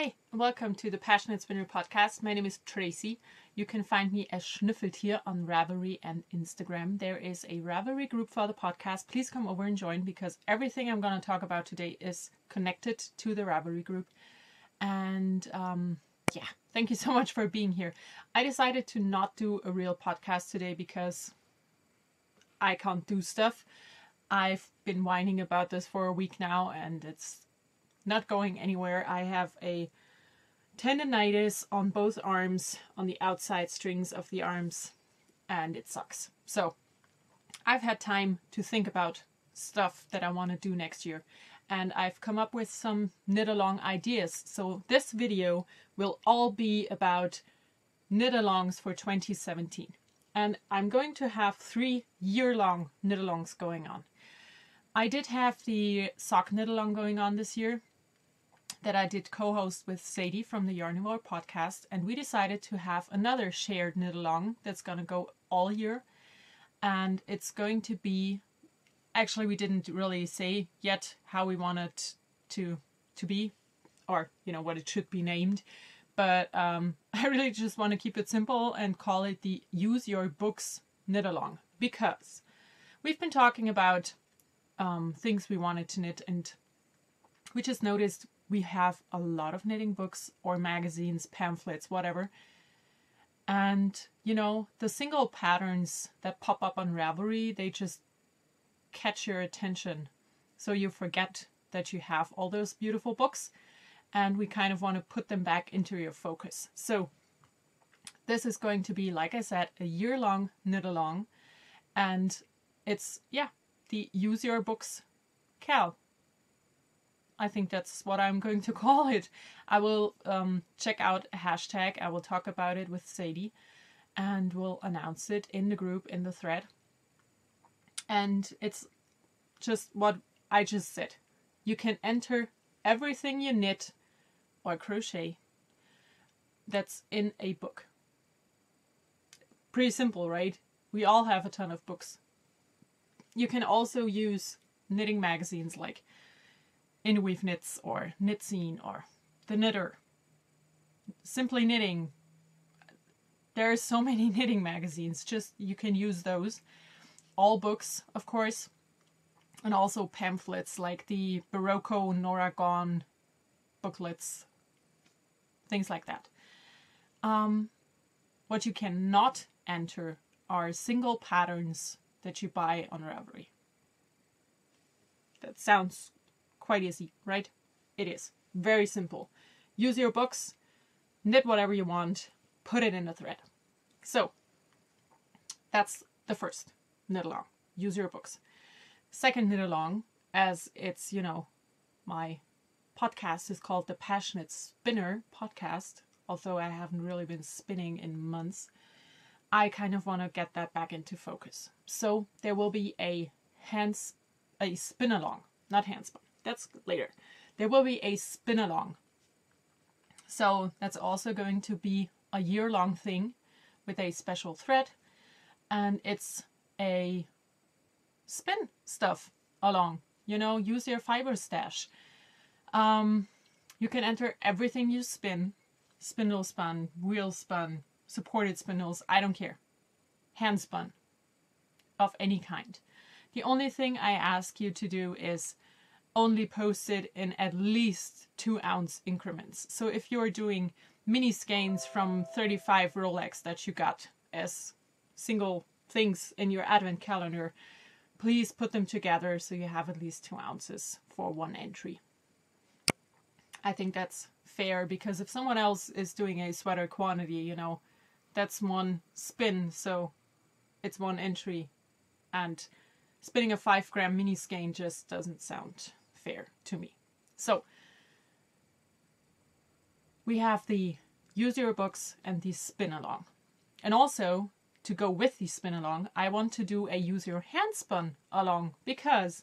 Hi, welcome to the PassioKnit Spinner podcast. My name is Tracy. You can find me as Schnüffeltier on Ravelry and Instagram. There is a Ravelry group for the podcast. Please come over and join because everything I'm going to talk about today is connected to the Ravelry group. And thank you so much for being here. I decided to not do a real podcast today because I can't do stuff. I've been whining about this for a week now and it's not going anywhere. I have a tendonitis on both arms, on the outside strings of the arms, and it sucks. So I've had time to think about stuff that I want to do next year, and I've come up with some knit-along ideas. So this video will all be about knit-alongs for 2017. And I'm going to have 3 year-long knit-alongs going on. I did have the sock knit-along going on this year that I did co-host with Sadie from the Yarnivore podcast, and we decided to have another shared knit-along that's going to go all year. And it's going to be, actually we didn't really say yet how we want it to be, or what it should be named, but I really just want to keep it simple and call it the Use Your Books knit-along, because we've been talking about things we wanted to knit, and we just noticed we have a lot of knitting books or magazines, pamphlets, whatever. And, the single patterns that pop up on Ravelry, they just catch your attention. So you forget that you have all those beautiful books, and we kind of want to put them back into your focus. So this is going to be, like I said, a year-long knit-along. And it's, the Use Your Books KAL. I think that's what I'm going to call it. I will check out a hashtag. I will talk about it with Sadie and we'll announce it in the group, in the thread. And it's just what I just said. You can enter everything you knit or crochet that's in a book. Pretty simple, right? We all have a ton of books. You can also use knitting magazines like Weave Knits or Knit Scene or The Knitter, Simply Knitting. There are so many knitting magazines, just you can use those. All books, of course, and also pamphlets like the Barocco Nora Gone booklets, things like that. What you cannot enter are single patterns that you buy on Ravelry. That sounds quite easy, right? It is. Very simple. Use your books, knit whatever you want, put it in a thread. So that's the first knit-along. Use your books. Second knit-along, as it's, my podcast is called the PassioKnit Spinner podcast, although I haven't really been spinning in months. I kind of want to get that back into focus. So there will be a spin-along, not handspun. That's later. There will be a spin-along. So that's also going to be a year-long thing with a special thread. And it's a spin stuff along. Use your fiber stash. You can enter everything you spin. Spindle spun, wheel spun, supported spindles, I don't care. Hand spun of any kind. The only thing I ask you to do is only post it in at least 2-ounce increments. So if you're doing mini skeins from 35 Rolex that you got as single things in your advent calendar, please put them together so you have at least 2 ounces for one entry. I think that's fair, because if someone else is doing a sweater quantity, that's one spin, so it's one entry. And spinning a 5-gram mini skein just doesn't sound fair to me. So we have the Use Your Books and the spin along. And also, to go with the spin along, I want to do a Use Your Handspun along, because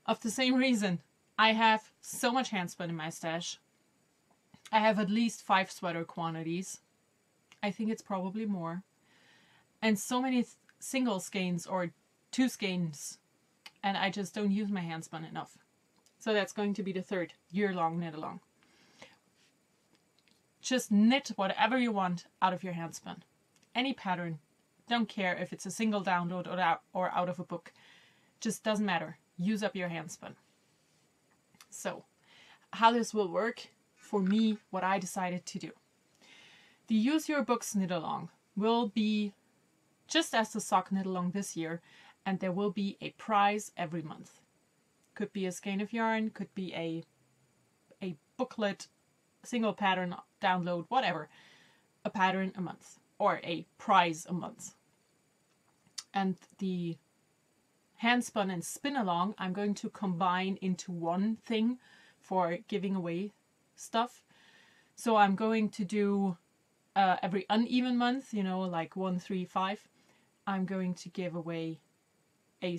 of the same reason. I have so much handspun in my stash. I have at least 5 sweater quantities. I think it's probably more. And so many single skeins or 2 skeins, and I just don't use my handspun enough. So that's going to be the third year-long knit-along. Just knit whatever you want out of your handspun. Any pattern. Don't care if it's a single download or out of a book. Just doesn't matter. Use up your handspun. So, how this will work, for me, what I decided to do. The Use Your Books knit along will be just as the sock knit along this year, and there will be a prize every month. Could be a skein of yarn, could be a booklet, single pattern download, whatever. A pattern a month, or a prize a month. And the handspun and spin along, I'm going to combine into one thing for giving away stuff. So I'm going to do every uneven month, like 1, 3, 5, I'm going to give away a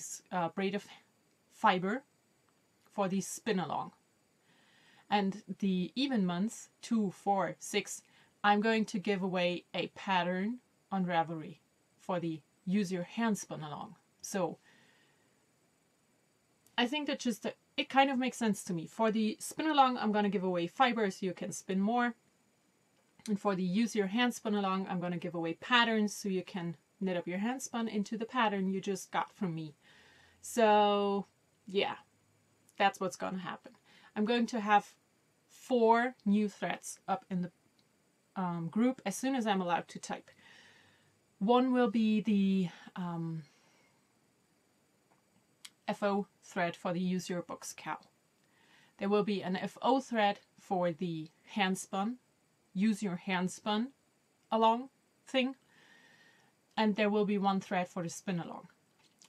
braid of fiber for the spin along. And the even months, 2, 4, 6, I'm going to give away a pattern on Ravelry for the Use Your Handspun along. So I think that it kind of makes sense to me. For the spin along, I'm going to give away fiber so you can spin more. And for the Use Your Handspun along, I'm going to give away patterns so you can knit up your handspun into the pattern you just got from me. So yeah, that's what's going to happen. I'm going to have 4 new threads up in the group as soon as I'm allowed to type. One will be the FO thread for the Use Your Books KAL. There will be an FO thread for the handspun, Use Your Handspun along thing. And there will be 1 thread for the spin along.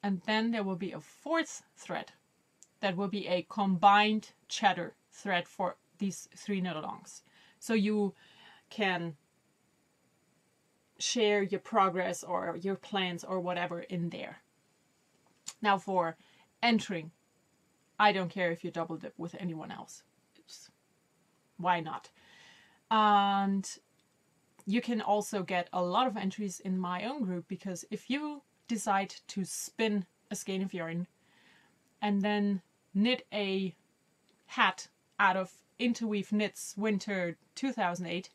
And then there will be a 4th thread that will be a combined chatter thread for these 3 knit alongs. So you can share your progress or your plans or whatever in there. Now for entering, I don't care if you double dip with anyone else. Why not? And you can also get a lot of entries in my own group, because if you decide to spin a skein of yarn and then knit a hat out of Interweave Knits Winter 2008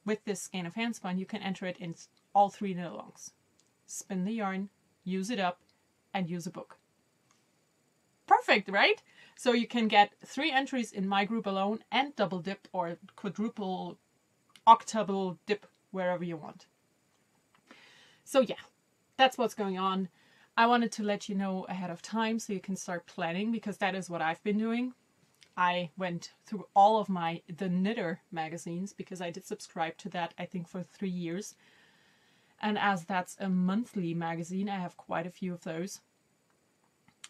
with this skein of handspun, you can enter it in all 3 knit alongs. Spin the yarn, use it up, and use a book. Perfect, right? So you can get 3 entries in my group alone and double dip or quadruple, octuple dip wherever you want. So yeah, that's what's going on. I wanted to let you know ahead of time so you can start planning, because that is what I've been doing. I went through all of the Knitter magazines, because I did subscribe to that, I think, for 3 years. And as that's a monthly magazine, I have quite a few of those.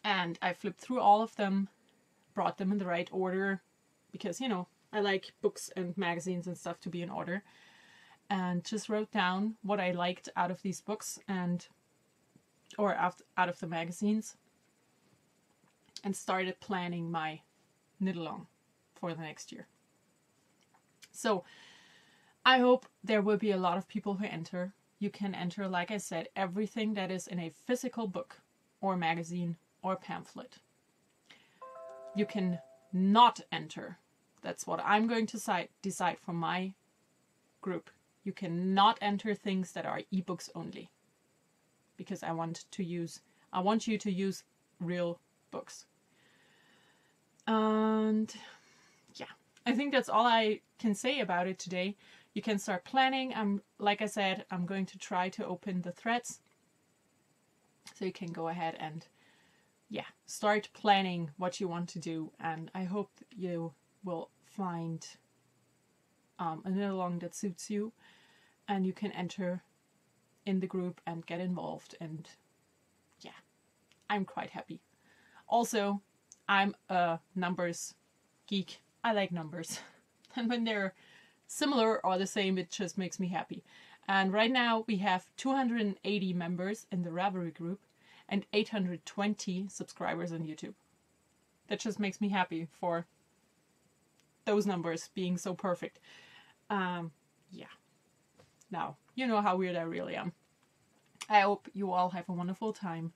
And I flipped through all of them, brought them in the right order, because, I like books and magazines and stuff to be in order. And just wrote down what I liked out of these books or out of the magazines. And started planning my knit along for the next year. So I hope there will be a lot of people who enter. You can enter, like I said, everything that is in a physical book or magazine or pamphlet. You can not enter. That's what I'm going to decide for my group. You cannot enter things that are ebooks only, because I want you to use real books. And yeah, I think that's all I can say about it today. You can start planning. Like I said, I'm going to try to open the threads, so you can go ahead and start planning what you want to do. And I hope you will find a knit along that suits you, and you can enter in the group and get involved. And yeah, I'm quite happy. Also, I'm a numbers geek. I like numbers. And when they're similar or the same, it just makes me happy. And right now we have 280 members in the Ravelry group and 820 subscribers on YouTube. That just makes me happy for those numbers being so perfect. Yeah. Now, you know how weird I really am. I hope you all have a wonderful time.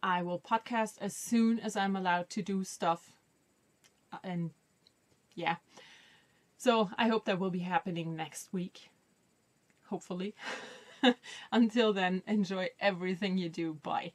I will podcast as soon as I'm allowed to do stuff. And yeah, So I hope that will be happening next week. Hopefully. Until then, enjoy everything you do. Bye.